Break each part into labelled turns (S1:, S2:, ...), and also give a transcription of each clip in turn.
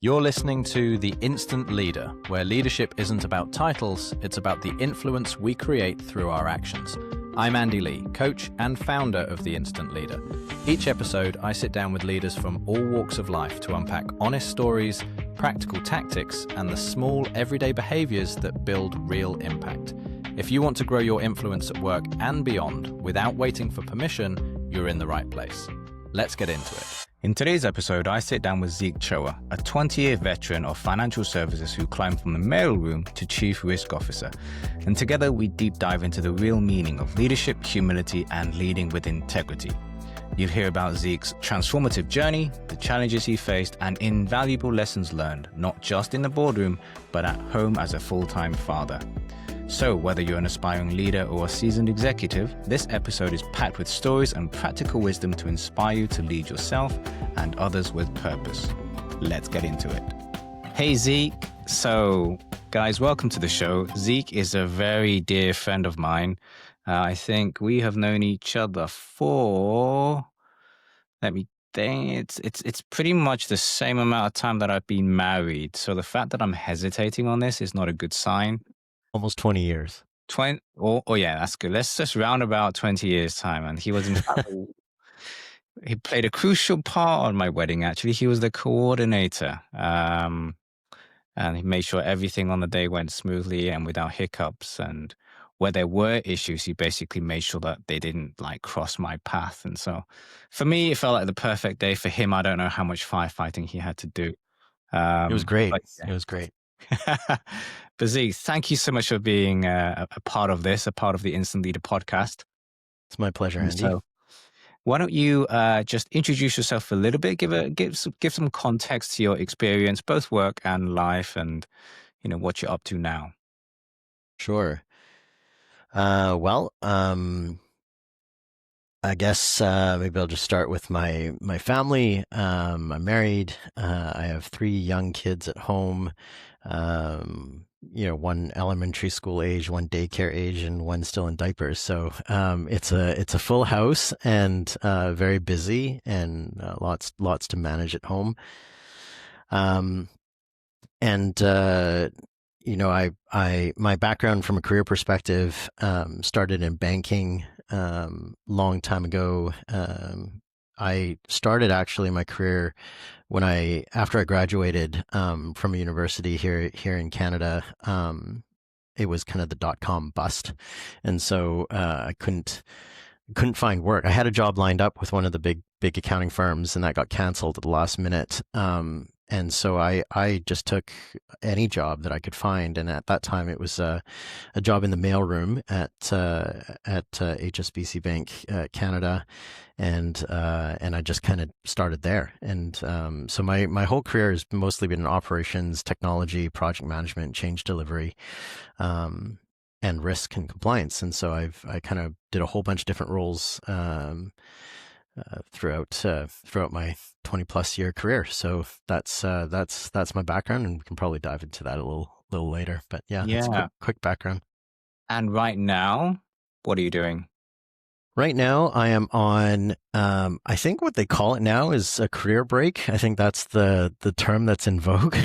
S1: You're listening to The Instant Leader, where leadership isn't about titles, it's about the influence we create through our actions. I'm Andy Lee, coach and founder of The Instant Leader. Each episode, I sit down with leaders from all walks of life to unpack honest stories, practical tactics, and the small, everyday behaviors that build real impact. If you want to grow your influence at work and beyond without waiting for permission, you're in the right place. Let's get into it. In today's episode, I sit down with Zeke Chhoa, a 20-year veteran of financial services who climbed from the mailroom to chief risk officer. And together we deep dive into the real meaning of leadership, humility, and leading with integrity. You'll hear about Zeke's transformative journey, the challenges he faced, and invaluable lessons learned, not just in the boardroom, but at home as a full-time father. So whether you're an aspiring leader or a seasoned executive, this episode is packed with stories and practical wisdom to inspire you to lead yourself and others with purpose. Let's get into it. Hey, Zeke. So, guys, welcome to the show. Zeke is a very dear friend of mine. I think we have known each other for, let me think, it's pretty much the same amount of time that I've been married. So the fact that I'm hesitating on this is not a good sign.
S2: Almost 20 years.
S1: 20, oh yeah, that's good. Let's just round about 20 years time. And he was in fact, he played a crucial part on my wedding. Actually, he was the coordinator, and he made sure everything on the day went smoothly and without hiccups. And where there were issues, he basically made sure that they didn't cross my path. And so, for me, it felt like the perfect day. For him, I don't know how much firefighting he had to do.
S2: It was great.
S1: Yeah.
S2: It was great.
S1: But Zeke, thank you so much for being a part of this, a part of the Instant Leader podcast.
S2: It's my pleasure, Andy.
S1: So, why don't you just introduce yourself a little bit, give some context to your experience, both work and life, and what you're up to now.
S2: Sure. I guess maybe I'll just start with my family. I'm married. I have 3 young kids at home. One elementary school age, one daycare age, and one still in diapers. So it's a full house and very busy, and lots to manage at home. My background from a career perspective started in banking long time ago. I started actually my career after I graduated from a university here in Canada. It was kind of the .com bust, and so I couldn't find work. I had a job lined up with one of the big accounting firms, and that got canceled at the last minute. And so I just took any job that I could find, and at that time it was a job in the mailroom at HSBC Bank Canada, and I just kind of started there. And so my whole career has mostly been in operations, technology, project management, change delivery, and risk and compliance. And so I kind of did a whole bunch of different roles throughout my 20+ year career. So that's my background, and we can probably dive into that a little later. But that's a quick background.
S1: And right now, what are you doing?
S2: Right now, I am on, I think what they call it now is a career break. I think that's the term that's in vogue.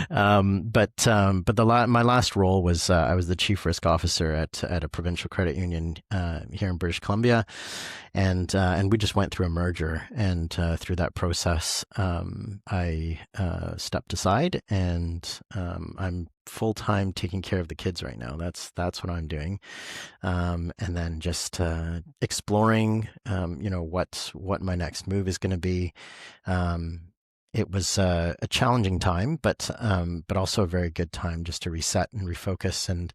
S2: My last role was I was the chief risk officer at a provincial credit union here in British Columbia, and we just went through a merger, and through that process, I stepped aside, and I'm full-time taking care of the kids right now. That's what I'm doing, and then just exploring what my next move is going to be. It was a challenging time, but also a very good time just to reset and refocus. And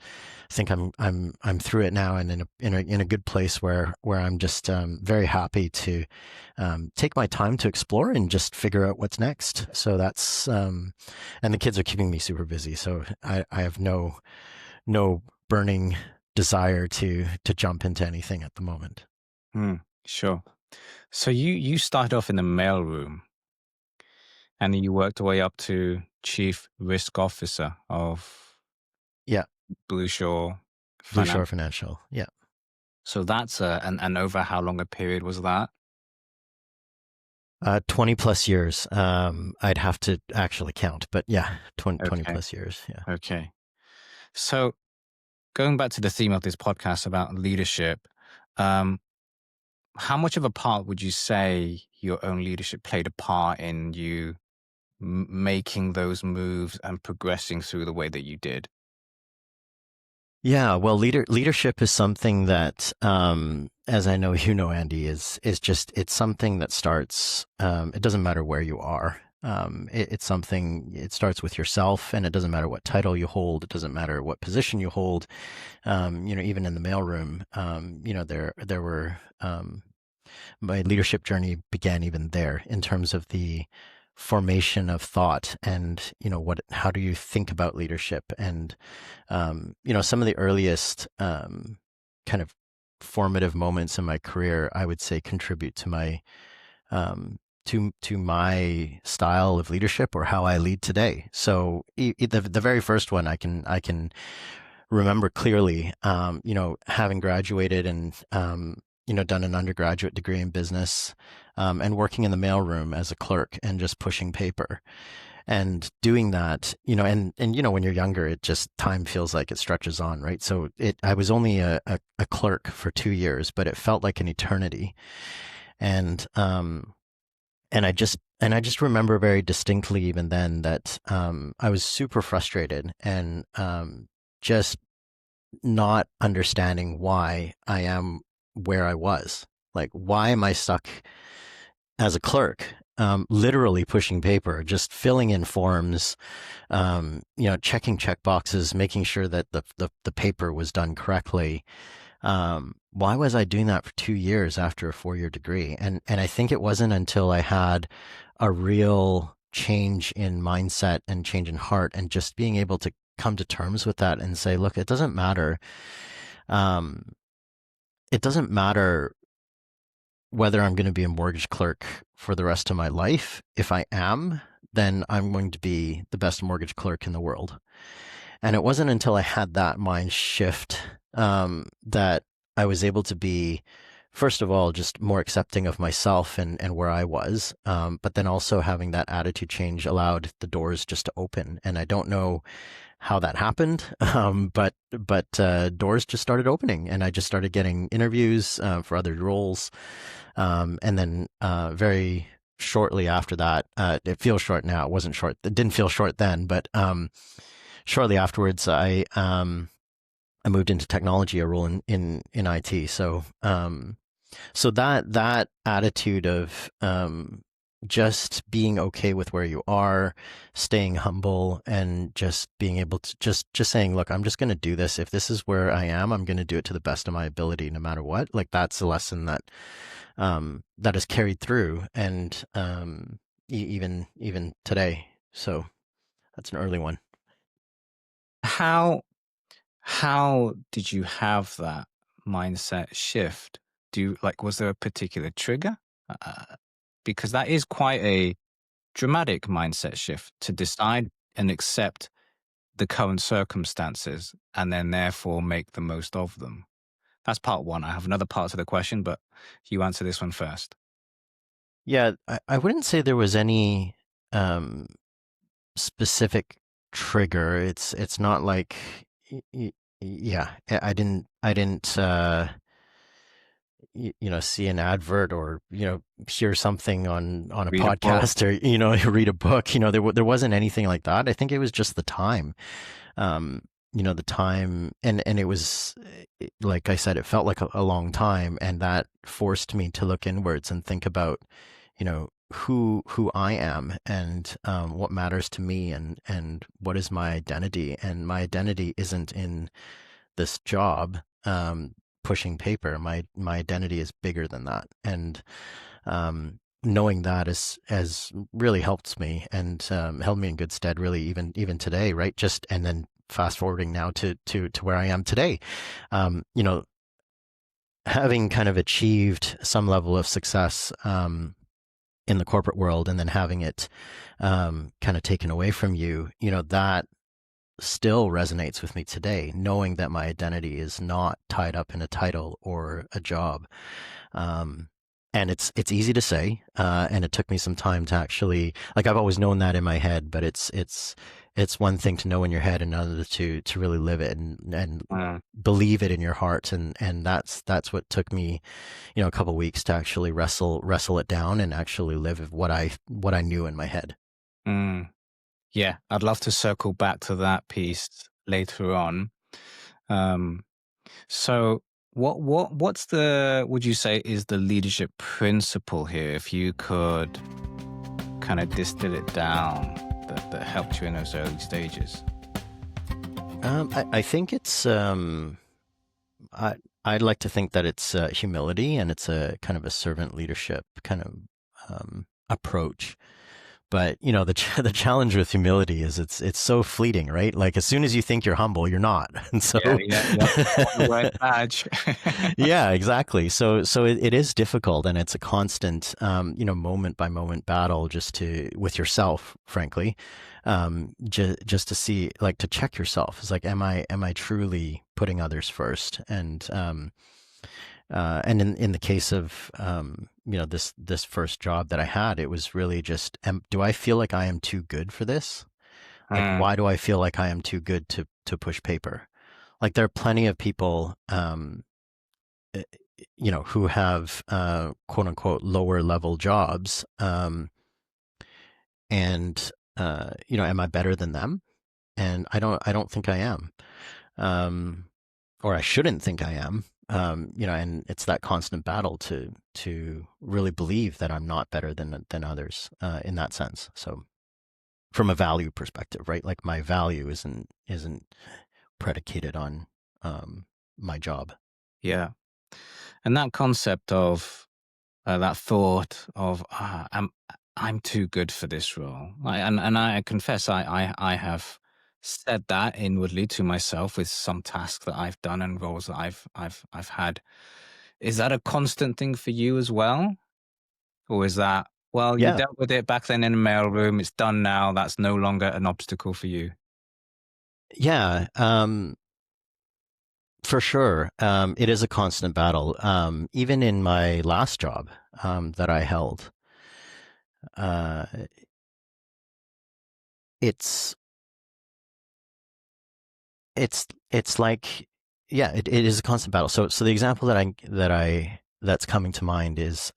S2: I think I'm through it now, and in a good place where I'm just very happy to take my time to explore and just figure out what's next. So that's and the kids are keeping me super busy. So I have no burning desire to jump into anything at the moment.
S1: Sure. So you started off in the mailroom, and then you worked your way up to chief risk officer of BlueShore
S2: Financial. Yeah.
S1: So that's and over how long a period was that?
S2: 20 plus years. I'd have to actually count, but yeah, 20
S1: Okay.
S2: plus years. Yeah.
S1: Okay. So going back to the theme of this podcast about leadership, um, how much of a part would you say your own leadership played a part in you making those moves and progressing through the way that you did?
S2: Yeah, well, leadership is something that, as I know you know, Andy, is just it's something that starts. It doesn't matter where you are. It's something. It starts with yourself, and it doesn't matter what title you hold. It doesn't matter what position you hold. Even in the mailroom, there were my leadership journey began even there in terms of the formation of thought and how do you think about leadership and some of the earliest kind of formative moments in my career I would say contribute to my to my style of leadership or how I lead today. So the very first one I can remember clearly, having graduated and, done an undergraduate degree in business, and working in the mailroom as a clerk and just pushing paper and doing that, when you're younger, it just time feels like it stretches on, right? So I was only a clerk for 2 years, but it felt like an eternity. And, and I just remember very distinctly even then that, I was super frustrated and, just not understanding why I am where I was. Like, why am I stuck as a clerk, literally pushing paper, just filling in forms, checking check boxes, making sure that the paper was done correctly. Why was I doing that for 2 years after a 4 year degree? And I think it wasn't until I had a real change in mindset and change in heart and just being able to come to terms with that and say, look, it doesn't matter. Um, it doesn't matter whether I'm going to be a mortgage clerk for the rest of my life. If I am, then I'm going to be the best mortgage clerk in the world. And it wasn't until I had that mind shift, that I was able to be, first of all, just more accepting of myself and where I was. But then also having that attitude change allowed the doors just to open. And I don't know how that happened, but doors just started opening, and I just started getting interviews for other roles. And then very shortly after that, it feels short now. It wasn't short. It didn't feel short then, but shortly afterwards, I moved into technology, a role in IT. So that attitude of just being okay with where you are, staying humble, and just being able to just saying, look, I'm just going to do this. If this is where I am, I'm going to do it to the best of my ability, no matter what. Like that's a lesson that is carried through, and even today. So that's an early one.
S1: How how did you have that mindset shift? Was there a particular trigger? Uh, because that is quite a dramatic mindset shift to decide and accept the current circumstances and then therefore make the most of them. That's part one. I have another part to the question, but you answer this one first.
S2: Yeah, I wouldn't say there was any um, specific trigger. It's not like, yeah, I didn't see an advert or hear something on a
S1: Read a book.
S2: podcast or read a book. There wasn't anything like that. I think it was just the time. Um, the time, and it was like I said, it felt like a long time, and that forced me to look inwards and think about who I am and what matters to me and what is my identity. And my identity isn't in this job, pushing paper. My identity is bigger than that, and knowing that has really helped me and held me in good stead. Really, even today, right? Just and then fast forwarding now to where I am today. Um, you know, Having kind of achieved some level of success in the corporate world, and then having it kind of taken away from you, that still resonates with me today, knowing that my identity is not tied up in a title or a job. Um, and it's easy to say, and it took me some time to actually, like, I've always known that in my head, but it's one thing to know in your head and another to really live it and
S1: Mm.
S2: believe it in your heart, and that's what took me, a couple of weeks to actually wrestle it down and actually live what I knew in my head.
S1: Mm. Yeah, I'd love to circle back to that piece later on. Um, so what's the would you say is the leadership principle here, if you could kind of distill it down, that helped you in those early stages?
S2: I think I, I'd like to think that it's humility, and it's a kind of a servant leadership kind of approach. But the challenge with humility is it's so fleeting, right? Like, as soon as you think you're humble, you're not, and so
S1: Yeah, yeah, yeah. The right badge.
S2: yeah, exactly. So it is difficult, and it's a constant, moment by moment battle just with yourself, frankly, just to see, like, to check yourself. It's like, am I truly putting others first? And in the case of, this first job that I had, it was really just, do I feel like I am too good for this? Like,
S1: Mm,
S2: why do I feel like I am too good to push paper? Like, there are plenty of people, eh, who have, quote unquote, lower level jobs. And, am I better than them? And I don't think I am. Um, or I shouldn't think I am. And it's that constant battle to really believe that I'm not better than others, in that sense. So, from a value perspective, right? Like, my value isn't predicated on, my job.
S1: yeah. And that concept of that thought of I'm too good for this role. And I confess I have said that inwardly to myself with some tasks that I've done and roles that I've had. Is that a constant thing for you as well? Or is that, well, you
S2: Yeah,
S1: dealt with it back then in the mailroom, it's done now, that's no longer an obstacle for you?
S2: yeah, for sure. It is a constant battle. Even in my last job, that I held, uh, it's it's like, yeah, it is a constant battle. So the example that's coming to mind is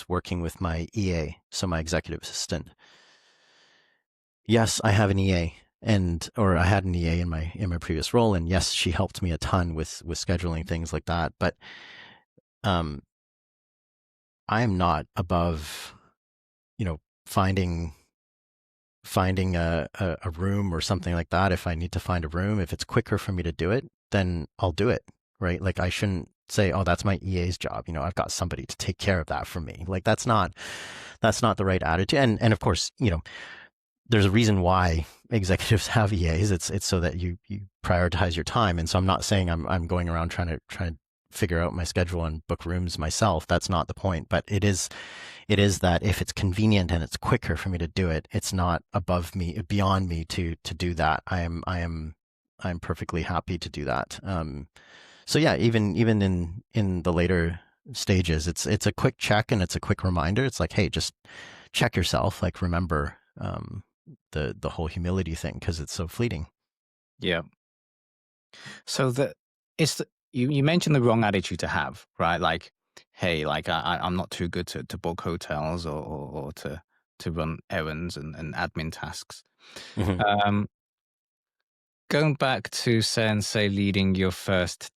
S2: working with my EA, so my executive assistant. Yes, I have an EA, or I had an EA in my previous role, and yes, she helped me a ton with scheduling things like that. But um, I am not above, finding a room or something like that. If I need to find a room, if it's quicker for me to do it, then I'll do it, right? Like, I shouldn't say, oh, that's my EA's job. I've got somebody to take care of that for me. Like, that's not the right attitude. And of course, there's a reason why executives have EAs. It's so that you prioritize your time. And so I'm not saying I'm going around trying to figure out my schedule and book rooms myself. That's not the point. But it is that if it's convenient and it's quicker for me to do it, it's not beyond me to do that. I'm perfectly happy to do that. So yeah, even in the later stages, it's a quick check and it's a quick reminder. It's like, hey, just check yourself. Like, remember, the whole humility thing, because it's so fleeting.
S1: Yeah. So you mentioned the wrong attitude to have, right? Like, hey, like I'm not too good to book hotels or to run errands and admin tasks.
S2: Hmm.
S1: Um, Going back to say leading your first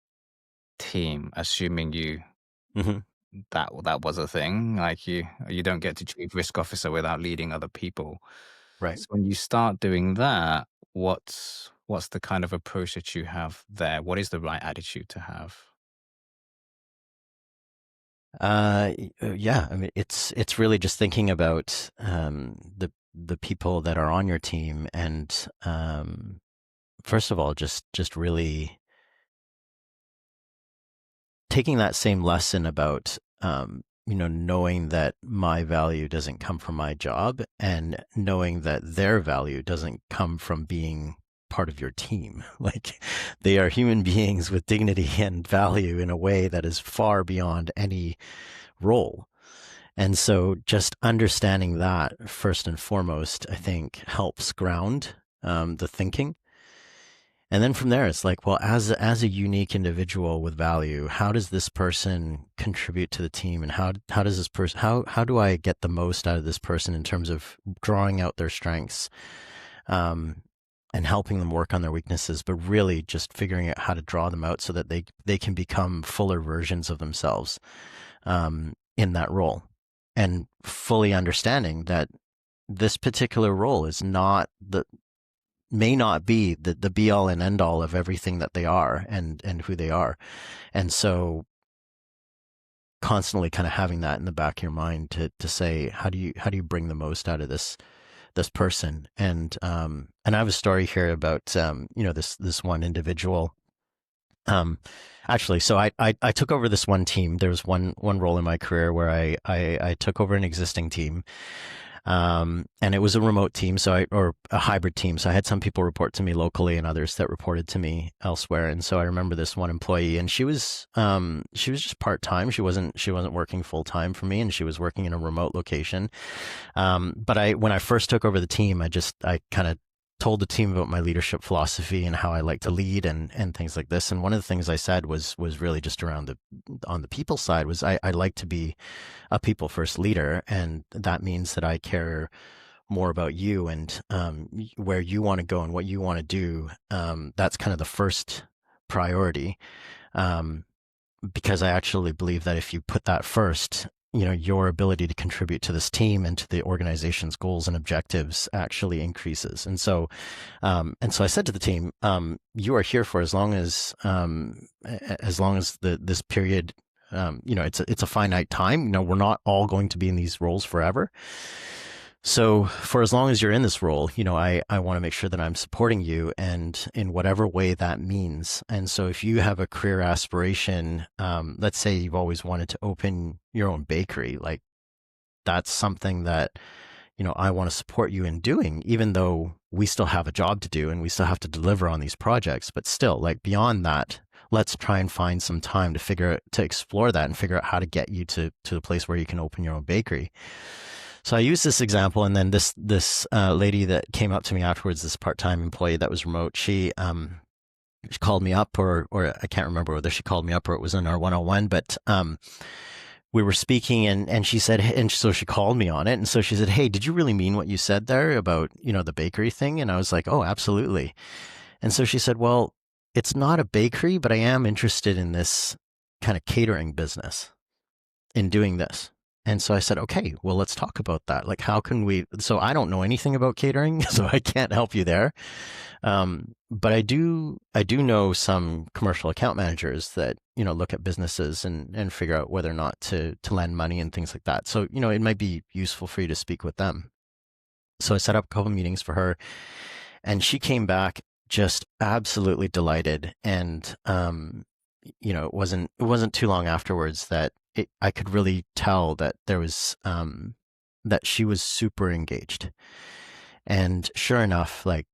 S1: team, assuming
S2: Hmm.
S1: that was a thing, like you don't get to chief risk officer without leading other people.
S2: Right.
S1: So when you start doing that, what's the kind of approach that you have there? What is the right attitude to have?
S2: Yeah. I mean, it's really just thinking about, the people that are on your team, and, first of all, just really taking that same lesson about, knowing that my value doesn't come from my job, and knowing that their value doesn't come from being part of your team. Like, they are human beings with dignity and value in a way that is far beyond any role. And so just understanding that first and foremost, I think helps ground the thinking. And then from there, it's like, well, as a unique individual with value, how does this person contribute to the team, and how does this person how do I get the most out of this person in terms of drawing out their strengths, um, and helping them work on their weaknesses, but really just figuring out how to draw them out so that they can become fuller versions of themselves in that role, and fully understanding that this particular role is not the may not be the be all and end all of everything that they are and who they are. And so constantly kind of having that in the back of your mind to say, how do you bring the most out of this person? And I have a story here about this one individual. Actually, so I took over this one team. There was one role in my career where I took over an existing team. And it was a remote team, or a hybrid team. So I had some people report to me locally and others that reported to me elsewhere. And so I remember this one employee, and she was just part-time. She wasn't working full-time for me, and she was working in a remote location. But when I first took over the team, I kind of told the team about my leadership philosophy and how I like to lead and things like this. And one of the things I said was really just around on the people side was I like to be a people first leader. And that means that I care more about you and where you want to go and what you want to do. That's kind of the first priority. Because I actually believe that if you put that first, your ability to contribute to this team and to the organization's goals and objectives actually increases. And so I said to the team, you are here for as long as this period, it's a finite time. We're not all going to be in these roles forever. So for as long as you're in this role, I want to make sure that I'm supporting you, and in whatever way that means. And so if you have a career aspiration, let's say you've always wanted to open your own bakery, like that's something that, I want to support you in doing, even though we still have a job to do and we still have to deliver on these projects. But still, like beyond that, let's try and find some time to explore that and figure out how to get you to the place where you can open your own bakery. So I used this example, and then this lady that came up to me afterwards, this part-time employee that was remote, she called me up, or I can't remember whether she called me up or it was in our 101, but we were speaking, and she said, and so she called me on it, and so she said, "Hey, did you really mean what you said there about the bakery thing?" And I was like, "Oh, absolutely." And so she said, "Well, it's not a bakery, but I am interested in this kind of catering business, in doing this." And so I said, "Okay, well, let's talk about that. Like, how can we?" So I don't know anything about catering, so I can't help you there. But I do know some commercial account managers that look at businesses and figure out whether or not to lend money and things like that. So it might be useful for you to speak with them. So I set up a couple meetings for her, and she came back just absolutely delighted. And it wasn't too long afterwards that I could really tell that there was that she was super engaged. And sure enough, like,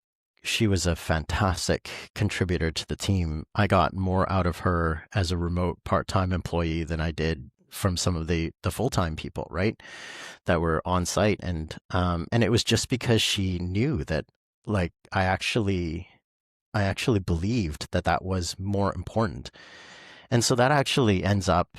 S2: she was a fantastic contributor to the team. I got more out of her as a remote part-time employee than I did from some of the full-time people, right, that were on site. And it was just because she knew that, like, I actually believed that was more important. And so that actually ends up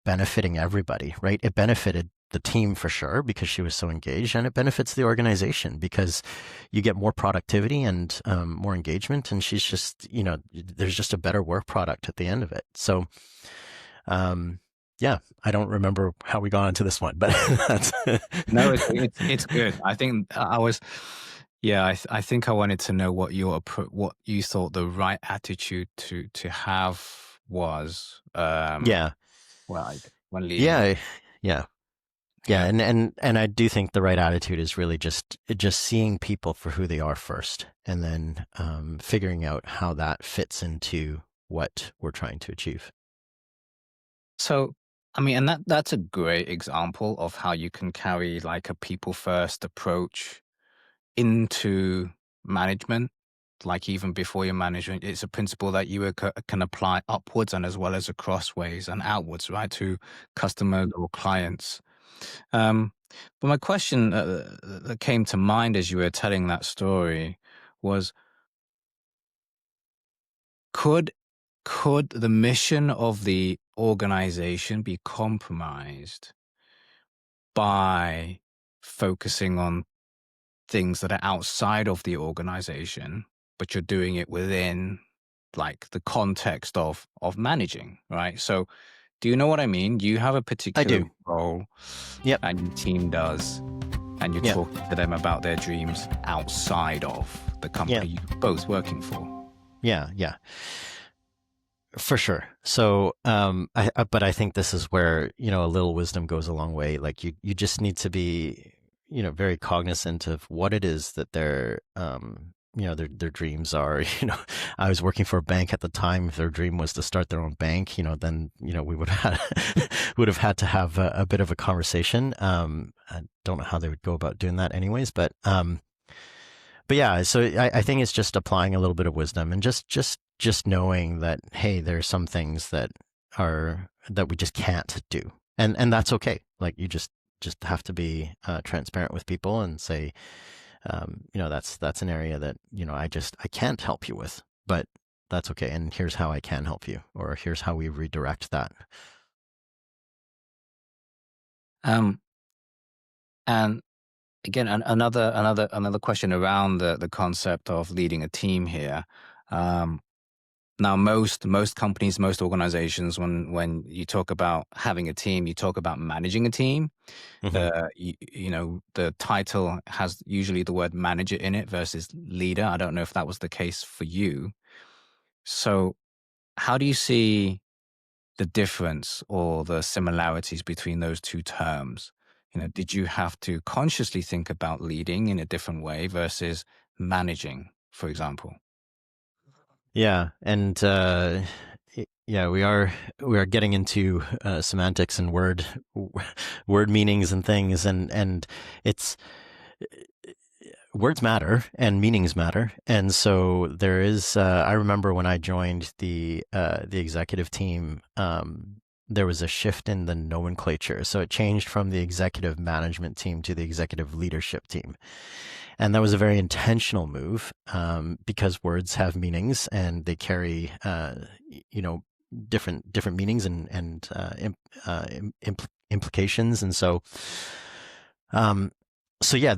S2: benefiting everybody, right? It benefited the team for sure because she was so engaged, and it benefits the organization because you get more productivity and more engagement, and she's just, there's just a better work product at the end of it. So, yeah, I don't remember how we got into this one, but that's
S1: No, it's good. I think I was. Yeah, I think I wanted to know what what you thought the right attitude to have was.
S2: Yeah,
S1: Well, when leading.
S2: yeah, yeah. Yeah, and I do think the right attitude is really just seeing people for who they are first, and then figuring out how that fits into what we're trying to achieve.
S1: So, I mean, and that's a great example of how you can carry like a people first approach into management. like even before your management, it's a principle that you can apply upwards and as well as across ways and outwards, right, to customers or clients. Um, but my question that came to mind as you were telling that story was, could the mission of the organization be compromised by focusing on things that are outside of the organization, but you're doing it within like the context of managing, right? So do you know what I mean? You have a
S2: I
S1: particular
S2: do.
S1: role
S2: Yep.
S1: and your team does, and you're
S2: Yep.
S1: talking to them about their dreams outside of the
S2: Yeah.
S1: company you're both working for.
S2: Yeah. Yeah. For sure. So, but I think this is where, a little wisdom goes a long way. Like you just need to be, very cognizant of what it is that their dreams are. I was working for a bank at the time. If their dream was to start their own bank, then, we would have had, would have had to have a bit of a conversation. I don't know how they would go about doing that anyways, but yeah, so I think it's just applying a little bit of wisdom and just knowing that, hey, there's some things that we just can't do, and that's okay. Like you just have to be transparent with people and say, that's an area that I can't help you with, but that's okay, and here's how I can help you, or here's how we redirect that.
S1: Um, and again, another question around the concept of leading a team here. Now, most companies, most organizations, when you talk about having a team, you talk about managing a team.
S2: Mm-hmm.
S1: The title has usually the word manager in it versus leader. I don't know if that was the case for you. So, how do you see the difference or the similarities between those two terms? Did you have to consciously think about leading in a different way versus managing, for example?
S2: Yeah, and yeah, we are getting into semantics and word meanings and things, and it's words matter and meanings matter, and so there is. I remember when I joined the executive team. There was a shift in the nomenclature. So it changed from the executive management team to the executive leadership team. And that was a very intentional move because words have meanings and they carry, different meanings and implications. And so yeah,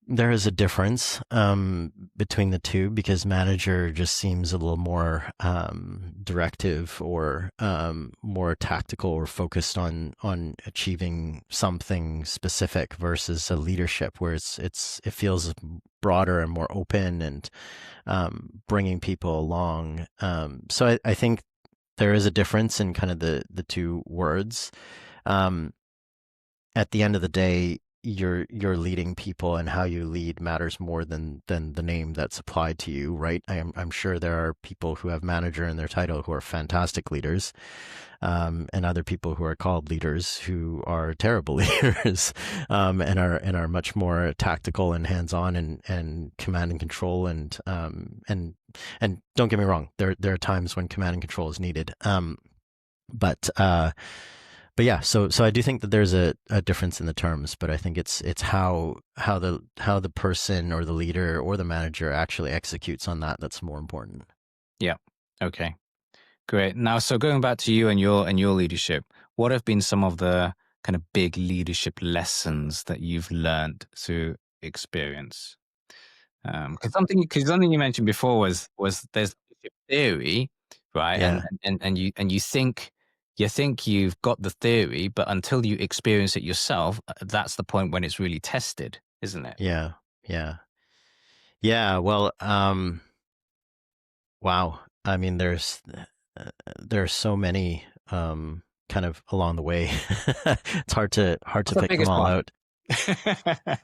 S2: there is a difference between the two because manager just seems a little more directive or more tactical or focused on achieving something specific versus a leadership where it feels broader and more open and bringing people along. So I think there is a difference in kind of the two words. At the end of the day, you're leading people, and how you lead matters more than the name that's applied to you, right? I'm sure there are people who have manager in their title who are fantastic leaders, and other people who are called leaders who are terrible leaders, and are much more tactical and hands on and command and control and don't get me wrong, there are times when command and control is needed, but yeah, so I do think that there's a difference in the terms, but I think it's how the person or the leader or the manager actually executes on that's more important.
S1: Yeah. Okay. Great. Now, so going back to you and your leadership, what have been some of the kind of big leadership lessons that you've learned through experience? Because something you mentioned before was there's leadership theory, right?
S2: Yeah,
S1: And you think you've got the theory, but until you experience it yourself, that's the point when it's really tested, isn't it?
S2: yeah, yeah, yeah. Well, wow. I mean, there's so many kind of along the way. It's hard to
S1: What's the
S2: pick them
S1: biggest
S2: all
S1: one?
S2: out.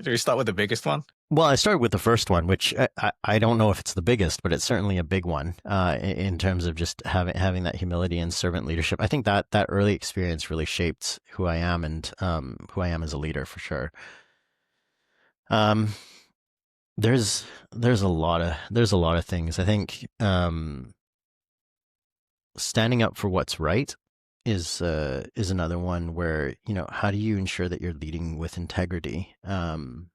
S1: Do we start with the biggest one?
S2: Well, I started with the first one, which I don't know if it's the biggest, but it's certainly a big one in terms of just having that humility and servant leadership. I think that early experience really shaped who I am and who I am as a leader for sure. Um, There's there's a lot of things. I think standing up for what's right is another one where, how do you ensure that you're leading with integrity? And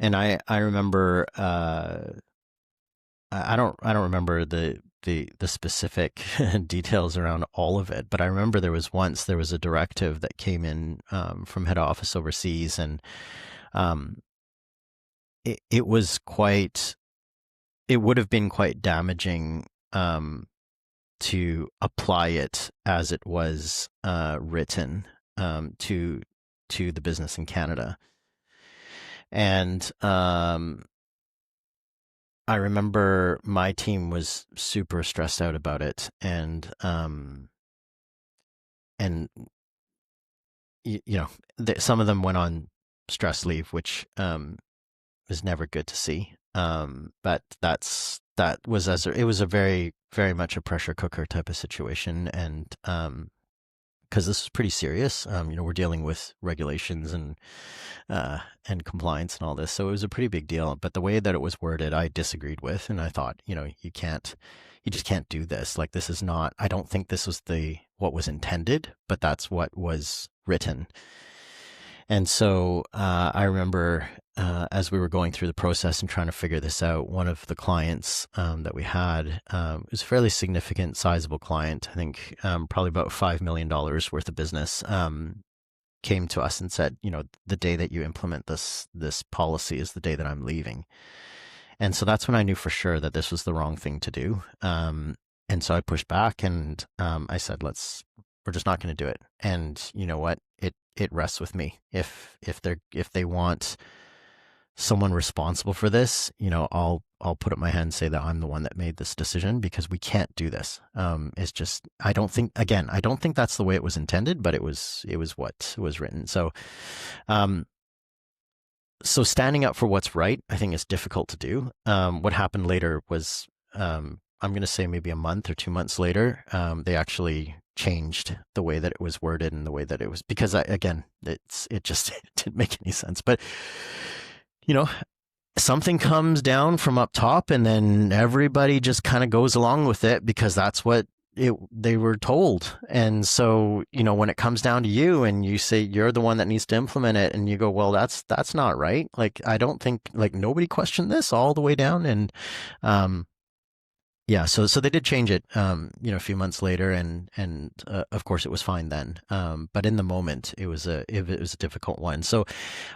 S2: I remember I don't remember the specific details around all of it, but I remember there was a directive that came in from head office overseas, and um, it was quite it would have been quite damaging to apply it as it was written to the business in Canada. And I remember my team was super stressed out about it, and some of them went on stress leave, which is never good to see. But that was it was a very very much a pressure cooker type of situation, and because this is pretty serious. We're dealing with regulations and compliance and all this, so it was a pretty big deal. But the way that it was worded, I disagreed with, and I thought, you just can't do this. Like, this is not. I don't think this was what was intended, but that's what was written. And so I remember as we were going through the process and trying to figure this out, one of the clients that we had was a fairly significant, sizable client. I think probably about $5 million worth of business, came to us and said, the day that you implement this policy is the day that I'm leaving. And so that's when I knew for sure that this was the wrong thing to do. And so I pushed back, and I said, we're just not going to do it. And you know what? It rests with me. If they want someone responsible for this, I'll put up my hand and say that I'm the one that made this decision, because we can't do this. It's just, I don't think that's the way it was intended, but it was what was written. So, so standing up for what's right, I think, is difficult to do. What happened later was, I'm going to say maybe a month or 2 months later, they actually changed the way that it was worded and the way that it was, because it just it didn't make any sense. But something comes down from up top, and then everybody just kind of goes along with it because that's what they were told. And so, when it comes down to you and you say you're the one that needs to implement it, and you go, well, that's not right. Like, I don't think, like, nobody questioned this all the way down. And yeah, so they did change it, a few months later, and of course it was fine then. But in the moment, it was a difficult one. So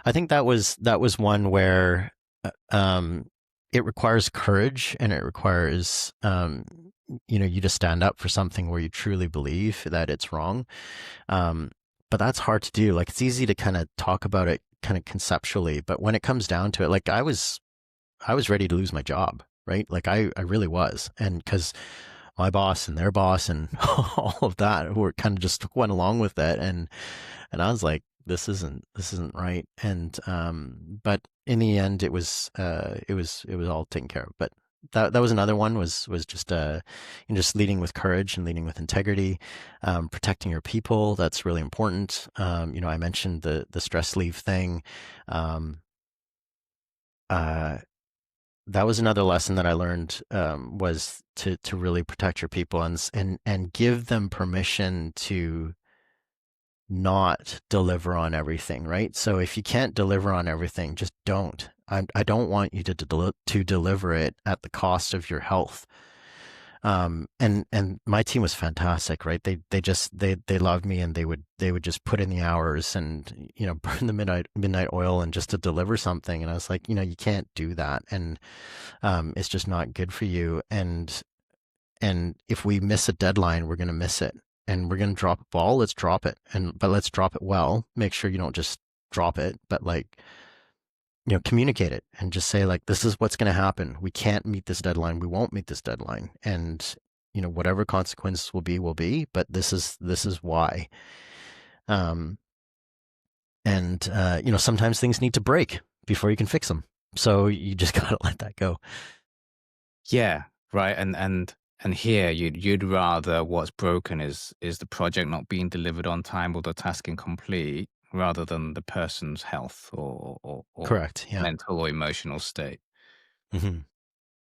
S2: I think that was one where it requires courage, and it requires you to stand up for something where you truly believe that it's wrong. But that's hard to do. Like, it's easy to kind of talk about it kind of conceptually, but when it comes down to it, like, I was ready to lose my job. Right? Like, I really was. And because my boss and their boss and all of that, who were kind of just went along with it. And I was like, this isn't right. And, but in the end, it was all taken care of. But that was another one, was just, just leading with courage and leading with integrity, protecting your people. That's really important. I mentioned the stress leave thing. That was another lesson that I learned, was to really protect your people, and give them permission to not deliver on everything, right? So if you can't deliver on everything, just don't. I don't want you to deliver it at the cost of your health. And my team was fantastic, right? They loved me, and they would just put in the hours and, burn the midnight oil, and just to deliver something. And I was like, you can't do that. And, it's just not good for you. And if we miss a deadline, we're going to miss it, and we're going to drop a ball. Let's drop it. But let's drop it well. Make sure you don't just drop it, but, like, communicate it, and just say, like, this is what's going to happen. We can't meet this deadline. We won't meet this deadline. And, whatever consequences will be, but this is why. And, sometimes things need to break before you can fix them. So you just got to let that go.
S3: Yeah. Right. And here you'd rather what's broken is the project not being delivered on time or the task incomplete, rather than the person's health or
S2: Correct. Yeah.
S3: mental or emotional state.
S2: Hmm.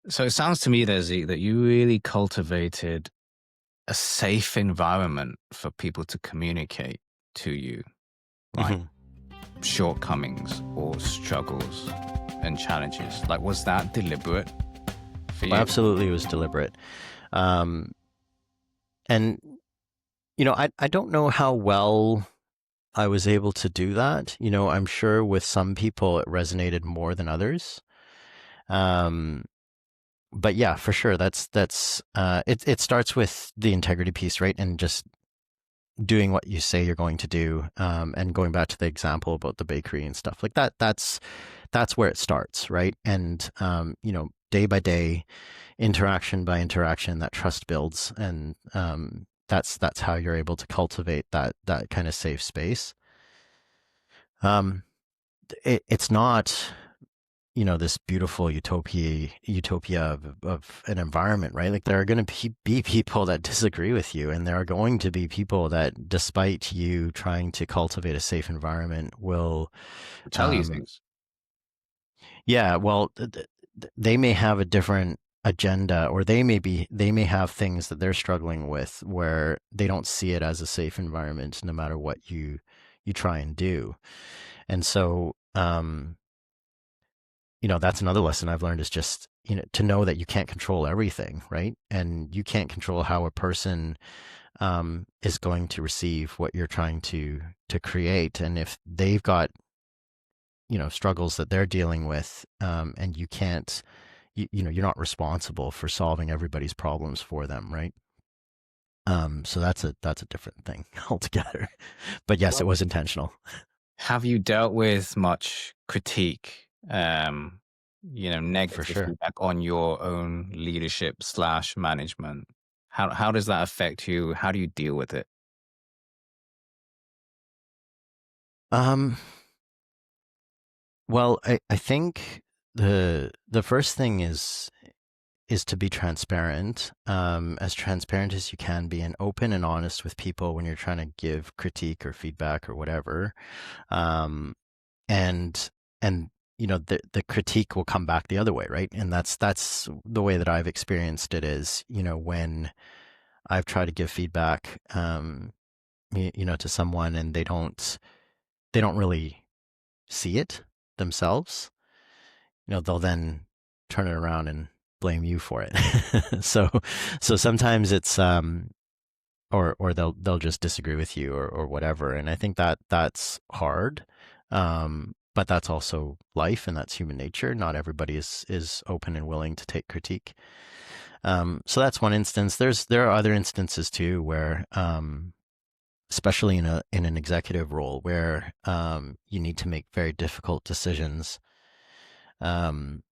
S3: So it sounds to me there, Zeke, that you really cultivated a safe environment for people to communicate to you, like
S2: Hmm.
S3: shortcomings or struggles and challenges. Like, was that deliberate for you?
S2: Absolutely, it was deliberate. Um, and I don't know how well I was able to do that. I'm sure with some people it resonated more than others. Um, but yeah, for sure, it starts with the integrity piece, right? And just doing what you say you're going to do. And going back to the example about the bakery and stuff like that, that's where it starts, right? And day by day, interaction by interaction, that trust builds, and that's how you're able to cultivate that kind of safe space. Um, it's not this beautiful utopia of an environment, right? Like there are going to be people that disagree with you, and there are going to be people that, despite you trying to cultivate a safe environment, will
S3: Tell you
S2: um,
S3: things.
S2: yeah, well, they may have a different agenda, or they may have things that they're struggling with where they don't see it as a safe environment no matter what you try and do. And so that's another lesson I've learned, is just to know that you can't control everything, right? And you can't control how a person is going to receive what you're trying to create. And if they've got struggles that they're dealing with, and you can't you're not responsible for solving everybody's problems for them, right? So that's a different thing altogether. But yes, it
S3: Well,
S2: was intentional.
S3: have you dealt with much critique,
S2: For
S3: negative
S2: sure.
S3: feedback on your own leadership slash management? How does that affect you? How do you deal with it?
S2: um well, I think the first thing is to be transparent, as transparent as you can be, and open and honest with people when you're trying to give critique or feedback or whatever. Um, and and the critique will come back the other way, right? And that's the way that I've experienced it, is when I've tried to give feedback, to someone, and they don't really see it themselves. They'll then turn it around and blame you for it. so so sometimes it's or they'll just disagree with you, or whatever. And I think that's hard. But that's also life, and that's human nature. Not everybody is open and willing to take critique. So that's one instance. There are other instances too where especially in an executive role, where you need to make very difficult decisions, um,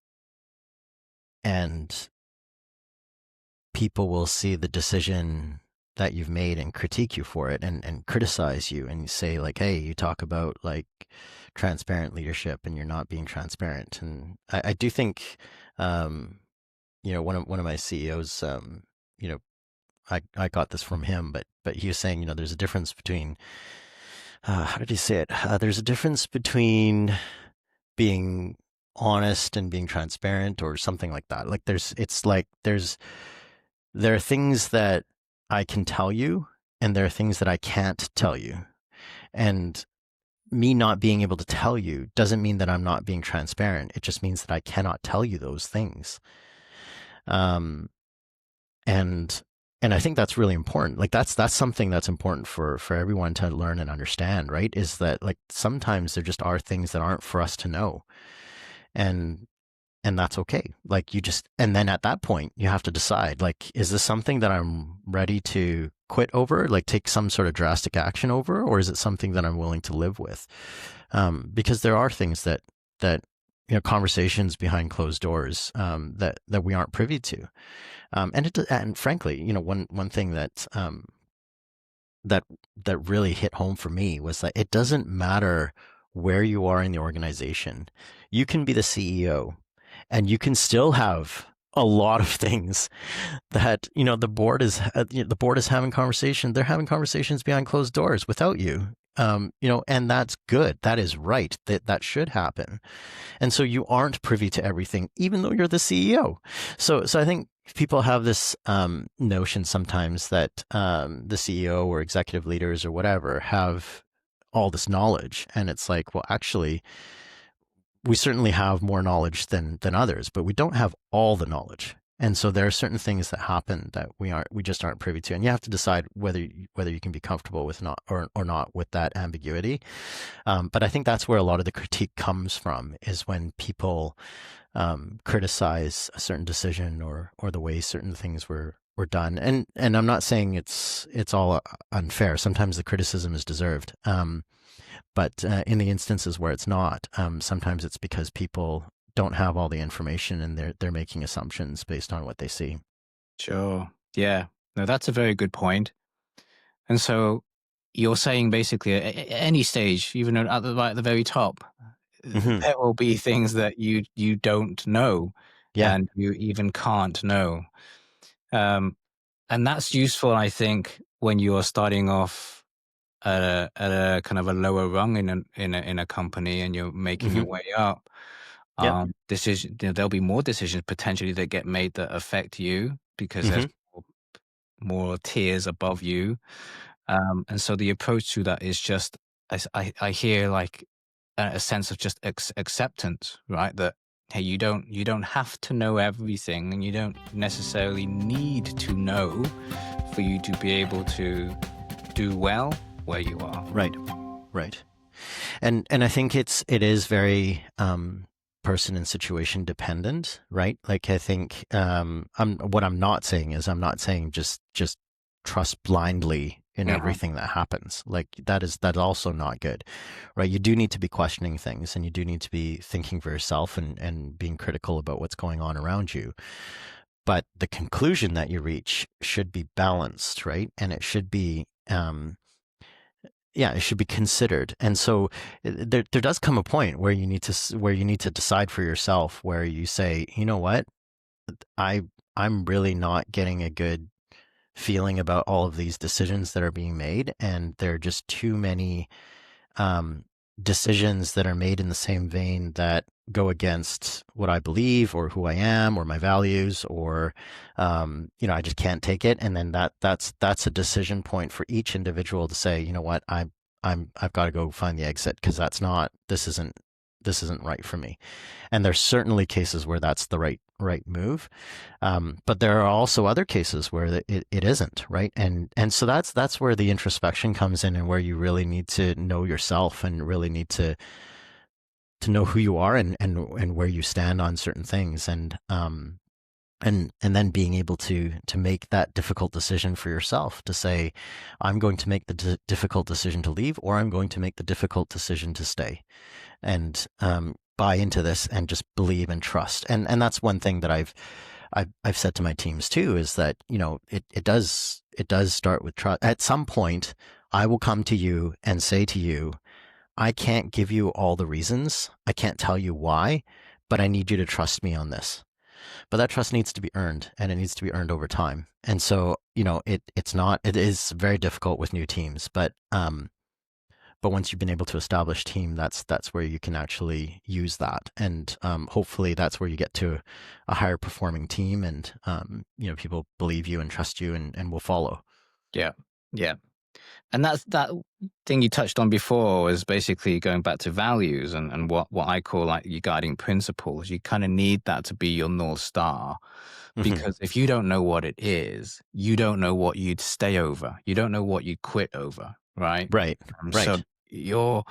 S2: and people will see the decision that you've made and critique you for it, and criticize you, and say, like, hey, you talk about like transparent leadership and you're not being transparent. And I do think one of my CEOs, you know I got this from him, but he was saying, there's a difference between how did he say it? There's a difference between being honest and being transparent, or something like that. Like there are things that I can tell you, and there are things that I can't tell you. And me not being able to tell you doesn't mean that I'm not being transparent. It just means that I cannot tell you those things. Um, and and I think that's really important. Like that's something that's important for everyone to learn and understand, right? Is that, like, sometimes there just are things that aren't for us to know, and that's okay. Like, and then at that point you have to decide, like, is this something that I'm ready to quit over, like take some sort of drastic action over, or is it something that I'm willing to live with? Because there are things that conversations behind closed doors, that we aren't privy to. And frankly, one thing that that really hit home for me was that it doesn't matter where you are in the organization. You can be the CEO, and you can still have a lot of things that the board is having conversations. They're having conversations behind closed doors without you. and that's good. That is right. That should happen. And so you aren't privy to everything, even though you're the CEO. So I think people have this notion sometimes that the CEO or executive leaders or whatever have all this knowledge, and it's like, well, actually, we certainly have more knowledge than others, but we don't have all the knowledge. And so there are certain things that happen that we just aren't privy to, and you have to decide whether you can be comfortable with not or not with that ambiguity. But I think that's where a lot of the critique comes from, is when people criticize a certain decision or the way certain things were done. And I'm not saying it's all unfair. Sometimes the criticism is deserved. But in the instances where it's not, sometimes it's because people don't have all the information and they're making assumptions based on what they see.
S3: Sure. Yeah. No, that's a very good point. And so you're saying basically at any stage, even at the very top,
S2: Mm-hmm.
S3: there will be things that you don't know,
S2: Yeah.
S3: and you even can't know. And that's useful, I think, when you're starting off at a kind of a lower rung in a company, and you're making
S2: Mm-hmm.
S3: your way up.
S2: Yep.
S3: There'll be more decisions potentially that get made that affect you, because
S2: Mm-hmm.
S3: there's more tiers above you. And so the approach to that is just, I hear like a sense of just acceptance, right? That, hey, you don't have to know everything, and you don't necessarily need to know for you to be able to do well where you are.
S2: Right. And I think it is very person and situation dependent, right? Like, I think what I'm not saying is, I'm not saying just trust blindly in everything that happens. Like, that's also not good, right? You do need to be questioning things, and you do need to be thinking for yourself and being critical about what's going on around you. But the conclusion that you reach should be balanced, right? And it should be it should be considered. And so there does come a point where you need to decide for yourself, where you say, you know what, I'm really not getting a good feeling about all of these decisions that are being made, and there are just too many decisions that are made in the same vein that go against what I believe or who I am or my values, or I just can't take it. And then that's a decision point for each individual to say, you know what, I've got to go find the exit, because this isn't right for me. And there's certainly cases where that's the right move, but there are also other cases where it isn't, right? And so that's where the introspection comes in, and where you really need to know yourself, and really need to know who you are, and where you stand on certain things, and then being able to make that difficult decision for yourself, to say, I'm going to make the difficult decision to leave, or I'm going to make the difficult decision to stay, and buy into this, and just believe and trust. And that's one thing that I've said to my teams too, is that, it does start with trust. At some point, I will come to you and say to you, I can't give you all the reasons, I can't tell you why, but I need you to trust me on this. But that trust needs to be earned, and it needs to be earned over time. And so, it is very difficult with new teams, but once you've been able to establish team, that's where you can actually use that. And hopefully that's where you get to a higher performing team, and people believe you and trust you, and will follow.
S3: Yeah. And that's that thing you touched on before, was basically going back to values, and what I call like your guiding principles. You kind of need that to be your North Star, because if you don't know what it is, you don't know what you'd stay over. You don't know what you'd quit over, right?
S2: Right.
S3: So you're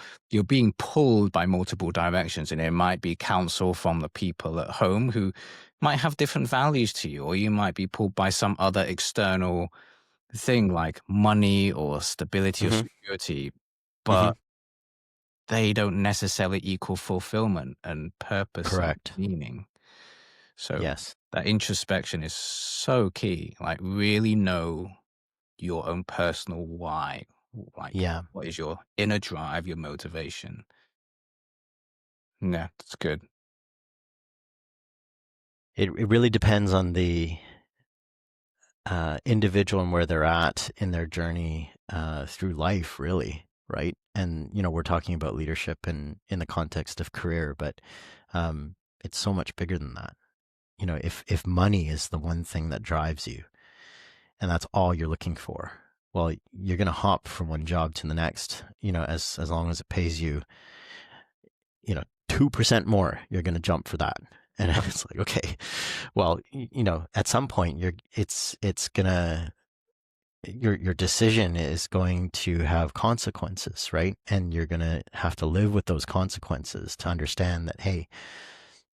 S3: being pulled by multiple directions, and it might be counsel from the people at home who might have different values to you, or you might be pulled by some other external thing like money or stability or security, but they don't necessarily equal fulfillment and purpose.
S2: Correct.
S3: And meaning. So
S2: Yes.
S3: that introspection is so key. Like, really know your own personal why. Like, what is your inner drive, your motivation? Yeah, that's good.
S2: It really depends on the individual and where they're at in their journey through life, really. right? And we're talking about leadership in the context of career, but it's so much bigger than that. If money is the one thing that drives you, and that's all you're looking for, well, you're going to hop from one job to the next. As long as it pays you, 2% more, you're going to jump for that. And it's like, okay, well, at some point it's gonna, your decision is going to have consequences, right? And you're going to have to live with those consequences to understand that, hey,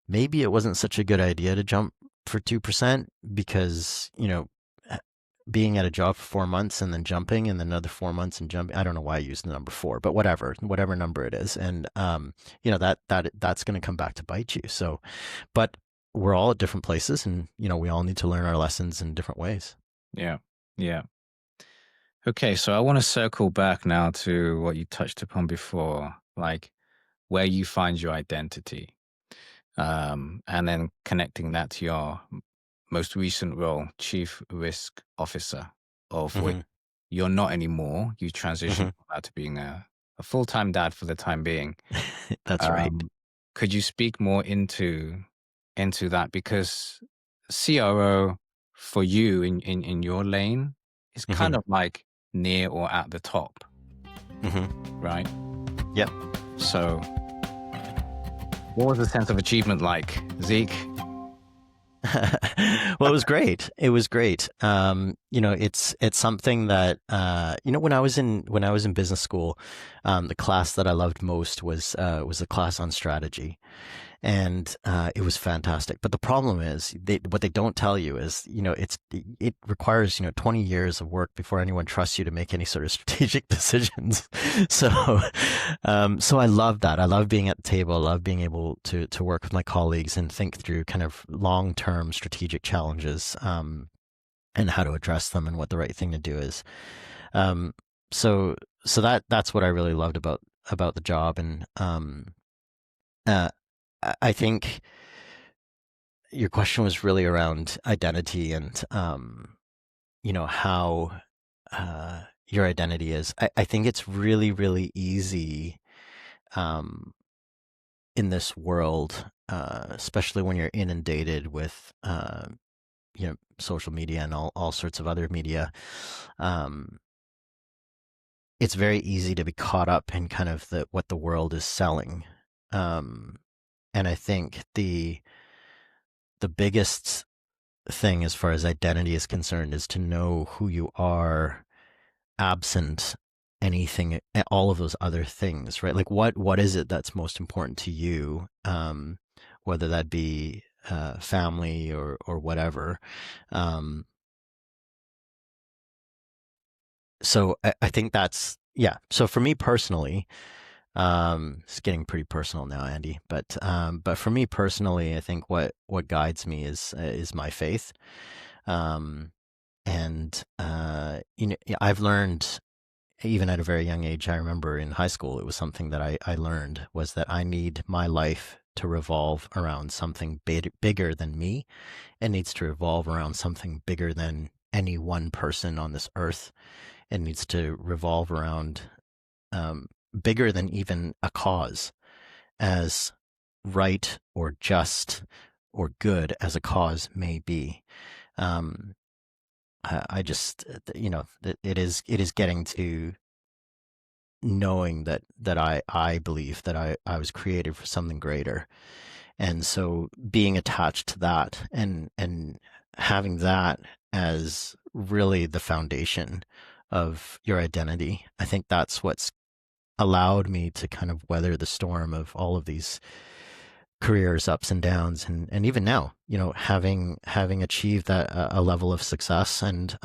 S2: maybe it wasn't such a good idea to jump for 2% because, being at a job for 4 months and then jumping and then another 4 months and jumping. I don't know why I used the number four, but whatever number it is. And, that's going to come back to bite you. So, but we're all at different places and, we all need to learn our lessons in different ways.
S3: Yeah. Yeah. Okay. So I want to circle back now to what you touched upon before, like where you find your identity. And then connecting that to your most recent role, Chief Risk Officer, of which
S2: Mm-hmm.
S3: you're not anymore. You transitioned from that to being a full-time dad for the time being.
S2: That's right.
S3: Could you speak more into that? Because CRO for you in your lane is kind
S2: Mm-hmm.
S3: of like near or at the top,
S2: Mm-hmm.
S3: right?
S2: Yep.
S3: So what was the sense of achievement like, Zeke?
S2: Well, it was great. It was great. It's something that when I was in business school, the class that I loved most was a class on strategy, and it was fantastic. But the problem is, what they don't tell you is, it requires 20 years of work before anyone trusts you to make any sort of strategic decisions. So, so I love that. I love being at the table. I love being able to work with my colleagues and think through kind of long-term strategic challenges, and how to address them and what the right thing to do is. Um, so that's what I really loved about the job. And uh, I think your question was really around identity and how your identity is. I think it's really, really easy um, in this world, especially when you're inundated with social media and all sorts of other media. Um, it's very easy to be caught up in kind of what the world is selling. Um, and I think the biggest thing as far as identity is concerned is to know who you are absent anything, all of those other things, right? Like what is it that's most important to you, whether that be family or whatever. So I think that's, yeah. So for me personally, it's getting pretty personal now, Andy, but for me personally, I think what guides me is my faith. Um, and I've learned even at a very young age. I remember in high school, it was something that I learned, was that I need my life to revolve around something bigger than me. It needs to revolve around something bigger than any one person on this earth. It needs to revolve around um, bigger than even a cause, as right or just or good as a cause may be. Um, I just, it is getting to knowing that I believe that I was created for something greater. And so being attached to that and having that as really the foundation of your identity, I think that's what's allowed me to kind of weather the storm of all of these careers ups and downs. And even now, having achieved that a level of success, and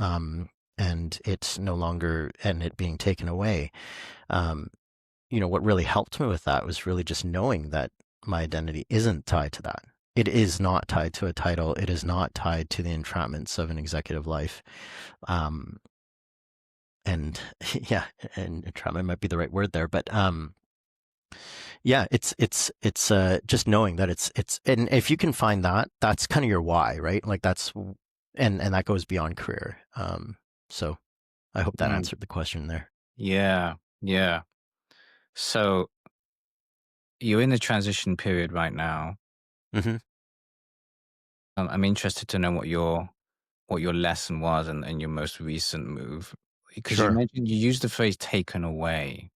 S2: it's no longer, and it being taken away. um what really helped me with that was really just knowing that my identity isn't tied to that. It is not tied to a title. It is not tied to the entrapments of an executive life. Um, and yeah, and entrapment might be the right word there, but yeah, it's just knowing that and if you can find that, that's kind of your why, right? Like that's, and that goes beyond career. So I hope that
S3: Mm,
S2: answered the question there.
S3: yeah. Yeah. So you're in the transition period right now.
S2: Hmm.
S3: I'm interested to know what your lesson was and your most recent move, because you
S2: Sure.
S3: mentioned you used the phrase "taken away."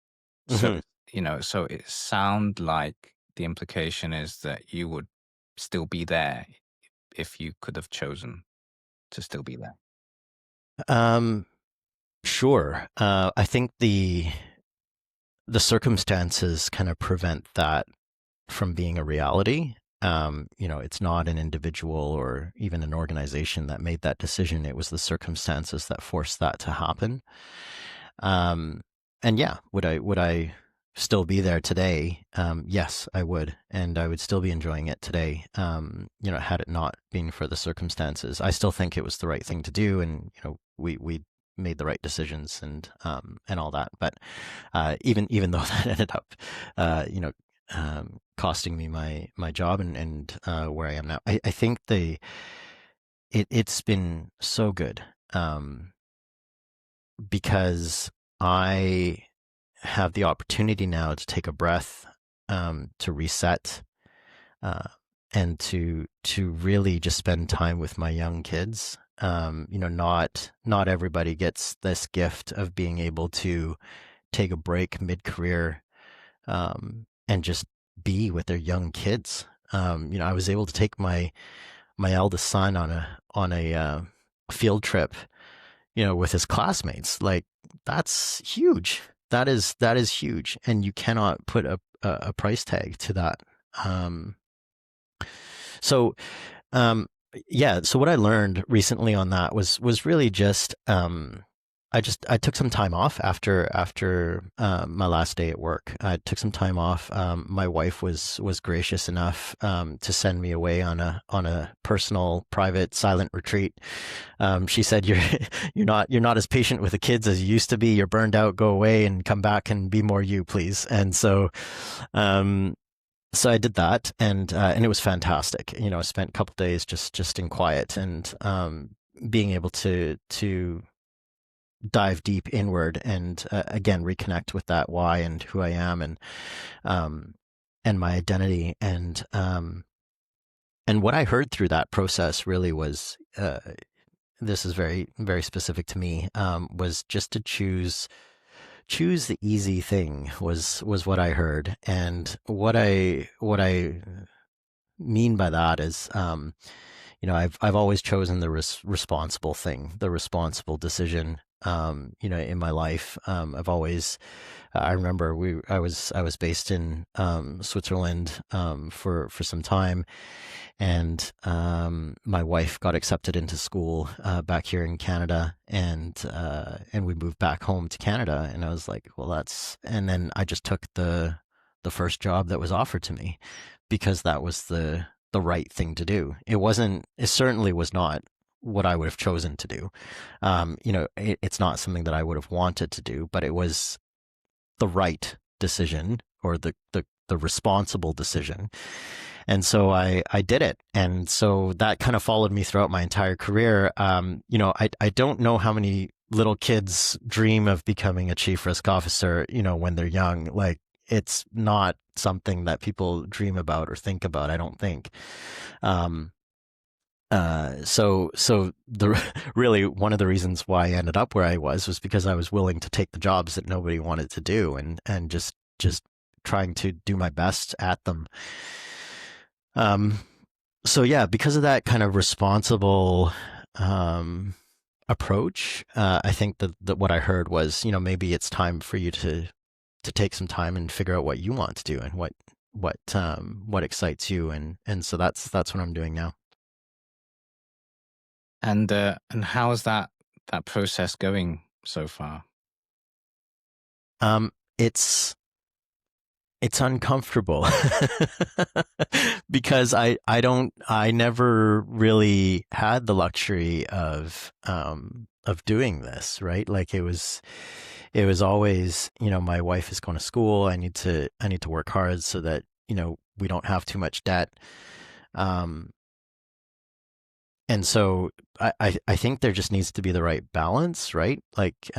S3: So
S2: Hmm.
S3: so it sound like the implication is that you would still be there if you could have chosen to still be there.
S2: Um, sure. I think the circumstances kind of prevent that from being a reality. It's not an individual or even an organization that made that decision. It was the circumstances that forced that to happen. Um, and yeah, would I still be there today? Yes, I would, and I would still be enjoying it today. Had it not been for the circumstances, I still think it was the right thing to do, and we made the right decisions and all that. But even though that ended up, costing me my job and where I am now, I think it's been so good. Because I have the opportunity now to take a breath, to reset, uh, and to really just spend time with my young kids. Not everybody gets this gift of being able to take a break mid-career, and just be with their young kids. I was able to take my eldest son on a field trip, with his classmates. Like, that's huge. That is huge, and you cannot put a price tag to that. Um, so um, yeah. So what I learned recently on that was really just I took some time off after my last day at work. I took some time off. My wife was gracious enough to send me away on a personal, private, silent retreat. She said, "You're not as patient with the kids as you used to be. You're burned out. Go away and come back and be more you, please." And um, so I did that, and it was fantastic. I spent a couple days just in quiet and being able to dive deep inward and again reconnect with that why and who I am um, and my identity and what I heard through that process really was. This is very very specific to me, was just to choose the easy thing was what I heard. And what I mean by that is, I've always chosen the responsible thing, the responsible decision. In my life, I've always. I remember I was based in Switzerland for some time, and my wife got accepted into school back here in Canada, and we moved back home to Canada. And I was like, well, and then I just took the first job that was offered to me because that was the right thing to do. It certainly was not what I would have chosen to do. It's not something that I would have wanted to do, but it was the right decision, or the responsible decision. And so I did it. And so that kind of followed me throughout my entire career. I don't know how many little kids dream of becoming a chief risk officer, when they're young. Like, it's not something that people dream about or think about, I don't think. Um, so the really one of the reasons why I ended up where I was because I was willing to take the jobs that nobody wanted to do, and just trying to do my best at them. Um, so yeah, because of that kind of responsible approach, I think that what I heard was, maybe it's time for you to take some time and figure out what you want to do and what excites you, and so that's what I'm doing now.
S3: And how is that process going so far?
S2: It's uncomfortable because I never really had the luxury of doing this, right? Like, it was always, my wife is going to school. I need to work hard so that, we don't have too much debt. Um, And so I think there just needs to be the right balance, right? Like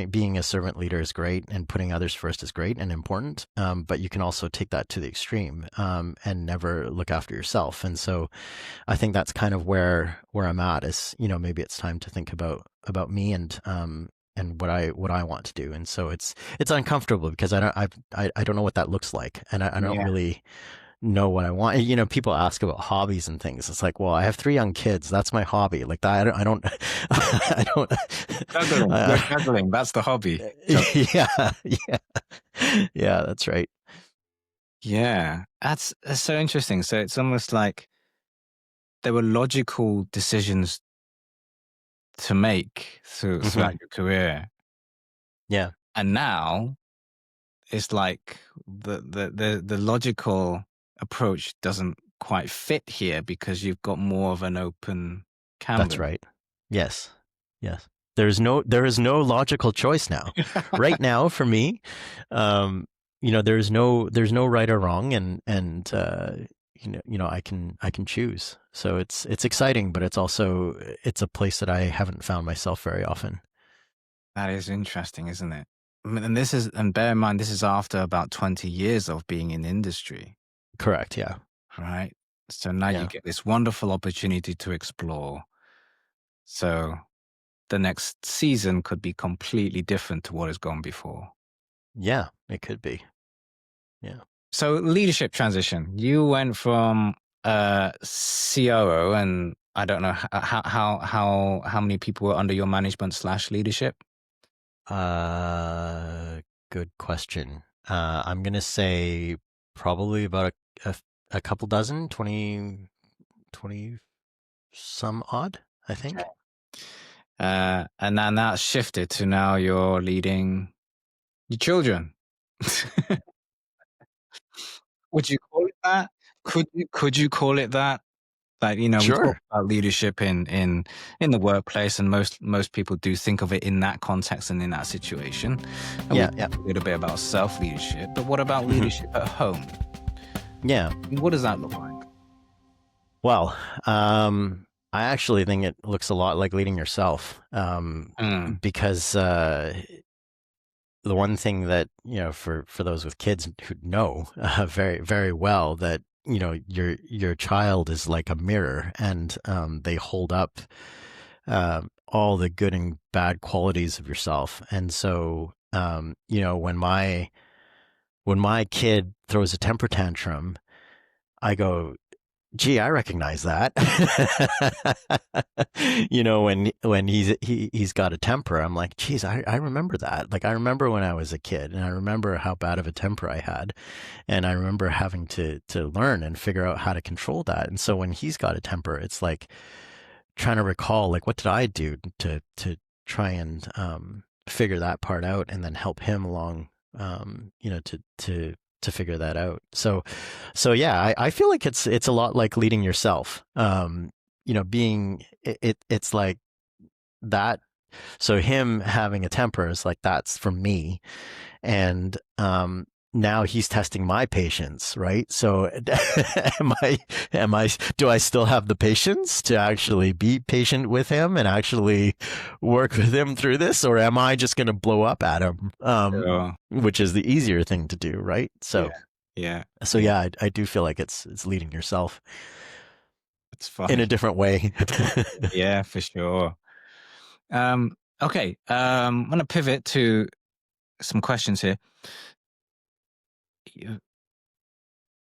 S2: being a servant leader is great, and putting others first is great and important. But you can also take that to the extreme, and never look after yourself. And so I think that's kind of where I'm at. Is, maybe it's time to think about me, and what I want to do. And so it's uncomfortable because I don't know what that looks like, and I don't
S3: Yeah.
S2: really know what I want. People ask about hobbies and things. It's like, well, I have 3 young kids. That's my hobby. Like that, I don't, I don't.
S3: Juggling. You're juggling. That's the hobby.
S2: Yeah, yeah, yeah. That's right.
S3: Yeah, that's so interesting. So it's almost like there were logical decisions to make throughout your career,
S2: Yeah,
S3: and now it's like the logical approach doesn't quite fit here because you've got more of an open
S2: that's
S3: canvas.
S2: right. Yes, yes. There is no logical choice now. Right now, for me, there's no right or wrong, and I can choose. So it's exciting, but it's a place that I haven't found myself very often.
S3: That is interesting, isn't it? I mean, and bear in mind, this is after about 20 years of being in industry,
S2: Correct. Yeah.
S3: right? So now you
S2: Yeah.
S3: get this wonderful opportunity to explore. So the next season could be completely different to what has gone before.
S2: Yeah. It could be. Yeah.
S3: So leadership transition. You went from COO, and I don't know how many people were under your management / leadership.
S2: Good question. I'm gonna say probably about a couple dozen, 20 some odd, I think.
S3: And then that shifted to now you're leading your children. Would you call it that? Could you call it that? Like, we talk
S2: Sure.
S3: about leadership in the workplace, and most people do think of it in that context and in that situation. And
S2: Yeah.
S3: we
S2: Yeah.
S3: talk a little bit about self-leadership, but what about
S2: Mhm.
S3: leadership at home?
S2: Yeah.
S3: What does that look like?
S2: Well, I actually think it looks a lot like leading yourself, because the one thing that, for those with kids who know very, very well that, your child is like a mirror, and they hold up all the good and bad qualities of yourself. And so, when my kid throws a temper tantrum, I go, gee, I recognize that. When he's got a temper, I'm like, geez, I remember that. Like, I remember when I was a kid, and I remember how bad of a temper I had, and I remember having to learn and figure out how to control that. And so when he's got a temper, it's like trying to recall, like, what did I do to try and figure that part out, and then help him along, to figure that out. So yeah, I feel like it's a lot like leading yourself. It's like that. So him having a temper is like, that's from me, and now he's testing my patience, right? So do I still have the patience to actually be patient with him and actually work with him through this, or am I just going to blow up at him? Which is the easier thing to do, right? So
S3: yeah.
S2: So yeah, I do feel like it's leading yourself
S3: It's fun.
S2: in a different way.
S3: Yeah, for sure. Okay, I'm going to pivot to some questions here.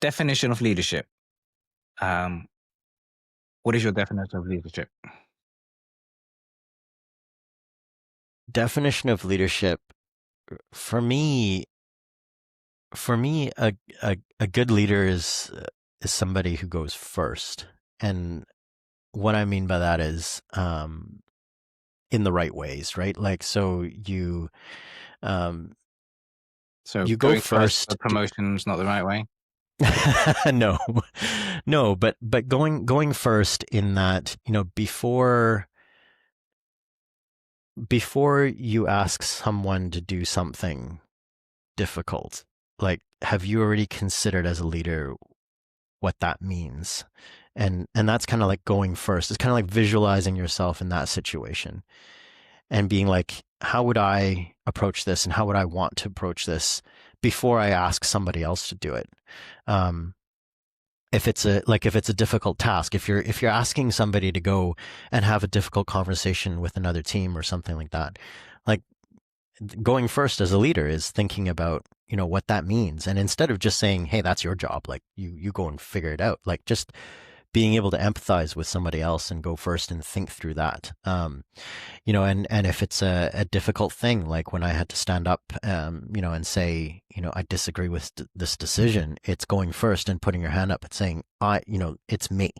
S3: Definition of leadership. What is your definition of leadership?
S2: Definition of leadership for me, a good leader is somebody who goes first, and what I mean by that is in the right ways, right? Like, so you you go first.
S3: The promotion's not the right way.
S2: No, but going first in that, before you ask someone to do something difficult, like, have you already considered as a leader what that means? And that's kind of like going first. It's kind of like visualizing yourself in that situation and being like, how would I approach this and how would I want to approach this before I ask somebody else to do it? Um, if it's a difficult task, if you're asking somebody to go and have a difficult conversation with another team or something like that, like going first as a leader is thinking about, what that means. And instead of just saying, hey, that's your job, like you go and figure it out, like just being able to empathize with somebody else and go first and think through that. And if it's a difficult thing, like when I had to stand up, and say, I disagree with this decision, it's going first and putting your hand up and saying, it's me.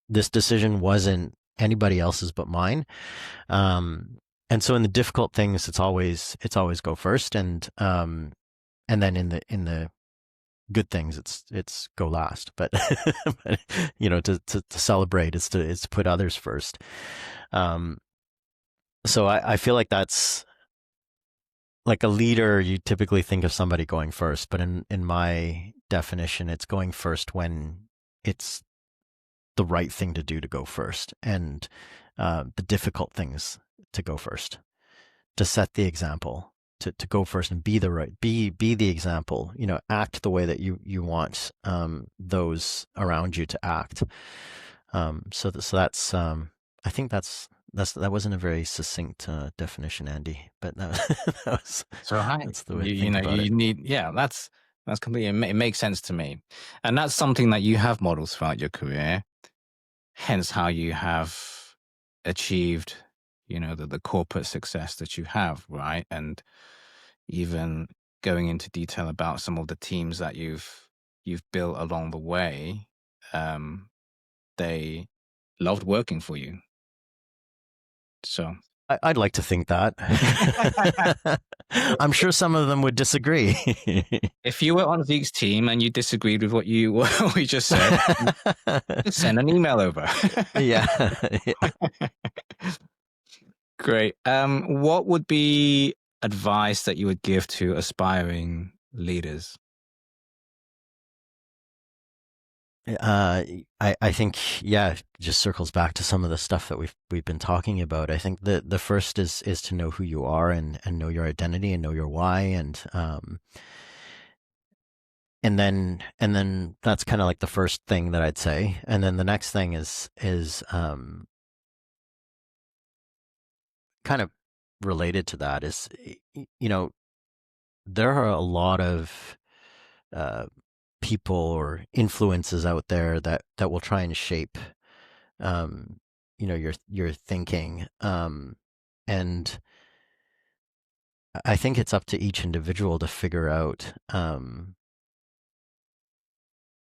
S2: This decision wasn't anybody else's but mine. And so in the difficult things, it's always go first. And then in the good things, it's go last. But, to celebrate is to put others first. So I feel like that's like a leader. You typically think of somebody going first, but in my definition, it's going first when it's the right thing to do to go first, and the difficult things to go first, to set the example, to go first and be the example, act the way that you want those around you to act. So that's I think that wasn't a very succinct definition, Andy, but that's the way to think about it.
S3: Need, yeah, that's completely, it makes sense to me. And that's something that you have modeled throughout your career, hence how you have achieved, the corporate success that you have, right? And even going into detail about some of the teams that you've built along the way, they loved working for you. So
S2: I'd like to think that. I'm sure some of them would disagree.
S3: If you were on Zeke's team and you disagreed with what we just said, just send an email over.
S2: Yeah.
S3: Great. What would be advice that you would give to aspiring leaders?
S2: I think, just circles back to some of the stuff that we've been talking about. I think the first is to know who you are and know your identity and know your why, and then that's kind of like the first thing that I'd say. And then the next thing is kind of related to that is, there are a lot of people or influences out there that will try and shape your thinking, and I think it's up to each individual to figure out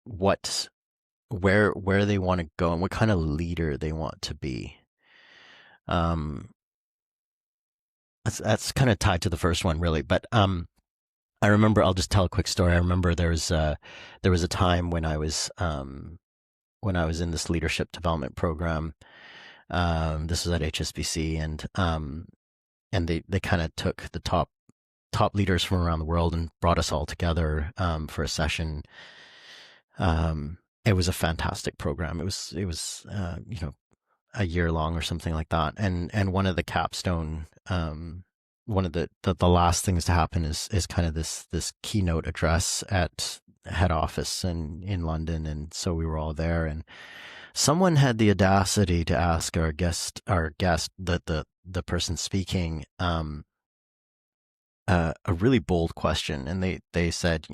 S2: where they want to go and what kind of leader they want to be. That's kind of tied to the first one, really. But I remember, I'll just tell a quick story. I remember there was a time when I was in this leadership development program. This was at HSBC, and they kind of took the top leaders from around the world and brought us all together for a session. It was a fantastic program. It was a year long or something like that. And one of the capstone, one of the last things to happen is kind of this keynote address at head office in London. And so we were all there, and someone had the audacity to ask our guest, the person speaking, a really bold question. And they said,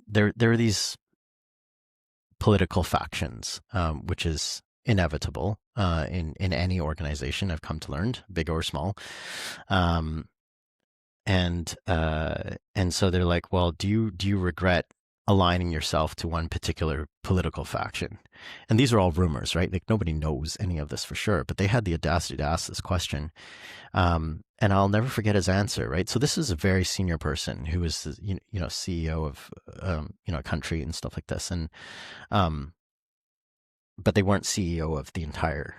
S2: there are these political factions, which is inevitable in any organization, I've come to learn, big or small. And so they're like, well, do you regret aligning yourself to one particular political faction? And these are all rumors, right? Like, nobody knows any of this for sure, but they had the audacity to ask this question. And I'll never forget his answer, right? So this is a very senior person who was, CEO of, a country and stuff like this. And, but they weren't CEO of the entire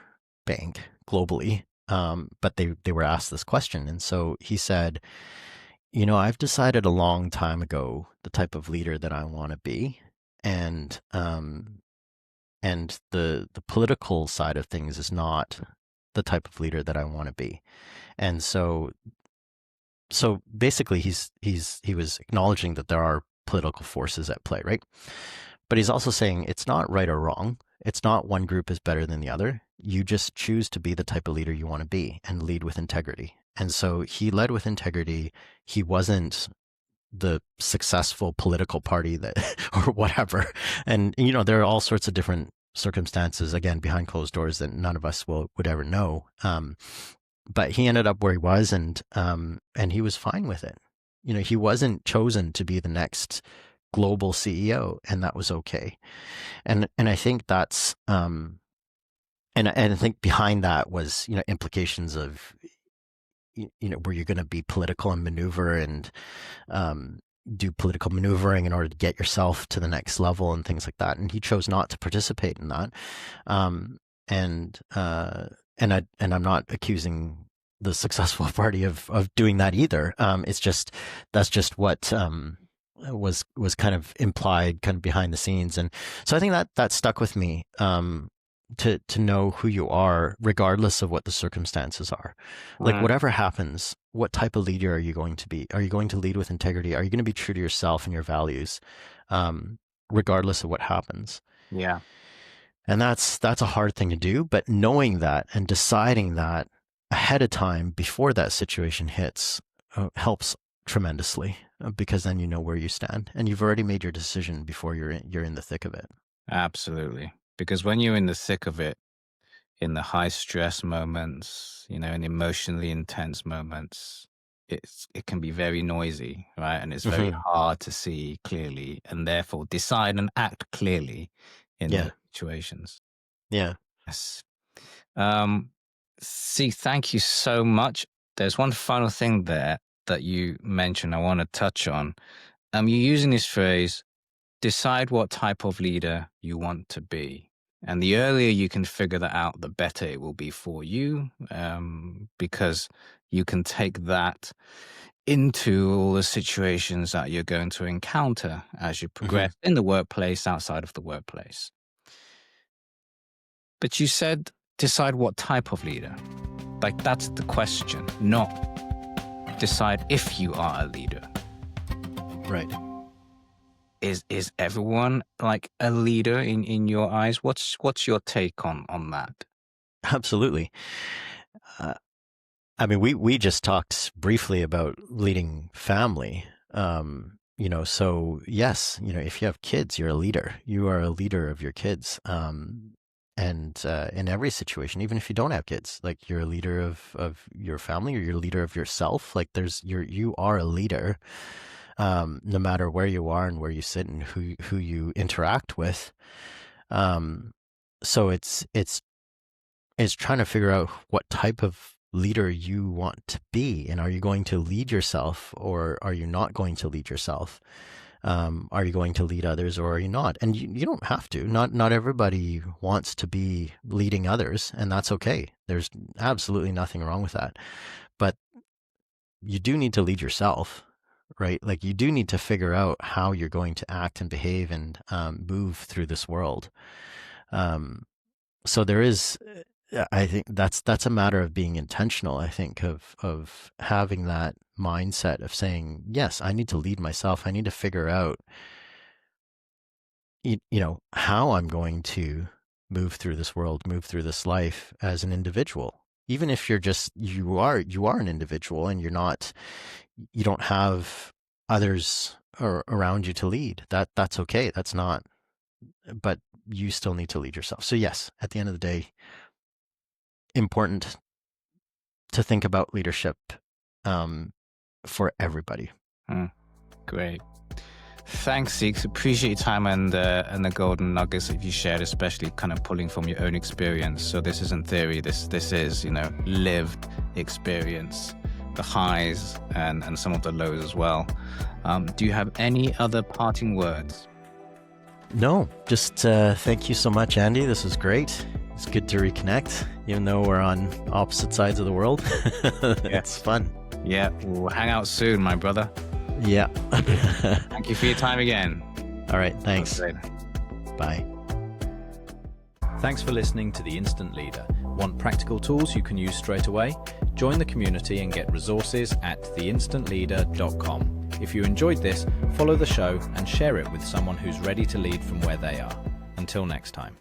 S2: bank globally. But they were asked this question. And so he said, I've decided a long time ago the type of leader that I want to be. and the political side of things is not the type of leader that I want to be. And so basically he was acknowledging that there are political forces at play, right? But he's also saying it's not right or wrong. It's not one group is better than the other. You just choose to be the type of leader you want to be and lead with integrity. And so he led with integrity. He wasn't the successful political party that or whatever. And there are all sorts of different circumstances, again, behind closed doors that none of us would ever know. But he ended up where he was, and he was fine with it. He wasn't chosen to be the next global CEO, and that was okay. And I think that's and I think behind that was implications of where you're going to be political and maneuver and do political maneuvering in order to get yourself to the next level and things like that. And he chose not to participate in that. And I'm not accusing the successful party of doing that either. It's just that's just what was kind of implied, kind of behind the scenes. And so I think that stuck with me. To know who you are, regardless of what the circumstances are. Like whatever happens, what type of leader are you going to be? Are you going to lead with integrity? Are you going to be true to yourself and your values, regardless of what happens?
S3: Yeah.
S2: And that's a hard thing to do, but knowing that and deciding that ahead of time before that situation hits helps tremendously, because then you know where you stand and you've already made your decision before you're in the thick of it.
S3: Absolutely. Because when you're in the thick of it, in the high stress moments, in emotionally intense moments, it can be very noisy, right? And it's very hard to see clearly and therefore decide and act clearly in those situations.
S2: Yeah.
S3: Yes. See, thank you so much. There's one final thing there that you mentioned I want to touch on. You're using this phrase, decide what type of leader you want to be. And the earlier you can figure that out, the better it will be for you, because you can take that into all the situations that you're going to encounter as you progress in the workplace, outside of the workplace. But you said decide what type of leader. Like, that's the question, not decide if you are a leader.
S2: Right.
S3: Is everyone like a leader in your eyes? What's your take on that?
S2: Absolutely. I mean, we just talked briefly about leading family. So yes, if you have kids, you're a leader. You are a leader of your kids. And in every situation, even if you don't have kids, like you're a leader of your family, or you're a leader of yourself. Like you are a leader. No matter where you are and where you sit and who you interact with. So it's trying to figure out what type of leader you want to be, and are you going to lead yourself, or are you not going to lead yourself? Are you going to lead others, or are you not? And you don't have to. Not everybody wants to be leading others, and that's okay. There's absolutely nothing wrong with that. But you do need to lead yourself. Right? Like you do need to figure out how you're going to act and behave and move through this world. So there is, I think that's a matter of being intentional. I think of having that mindset of saying, yes, I need to lead myself. I need to figure out, how I'm going to move through this world, move through this life as an individual. Even if you are an individual and you don't have others around you to lead. That's okay. That's not, but you still need to lead yourself. So yes, at the end of the day, important to think about leadership for everybody.
S3: Great. Thanks, Zeke. Appreciate your time and the golden nuggets that you shared, especially kind of pulling from your own experience. So this isn't theory. This is, lived experience, the highs and some of the lows as well. Do you have any other parting words?
S2: No, just thank you so much, Andy. This was great. It's good to reconnect, even though we're on opposite sides of the world. It's fun.
S3: Yeah, we'll hang out soon, my brother.
S2: Yeah.
S3: Thank you for your time again.
S2: All right, thanks.
S3: Later.
S2: Bye.
S1: Thanks for listening to The Instant Leader. Want practical tools you can use straight away? Join the community and get resources at theinstantleader.com. If you enjoyed this, follow the show and share it with someone who's ready to lead from where they are. Until next time.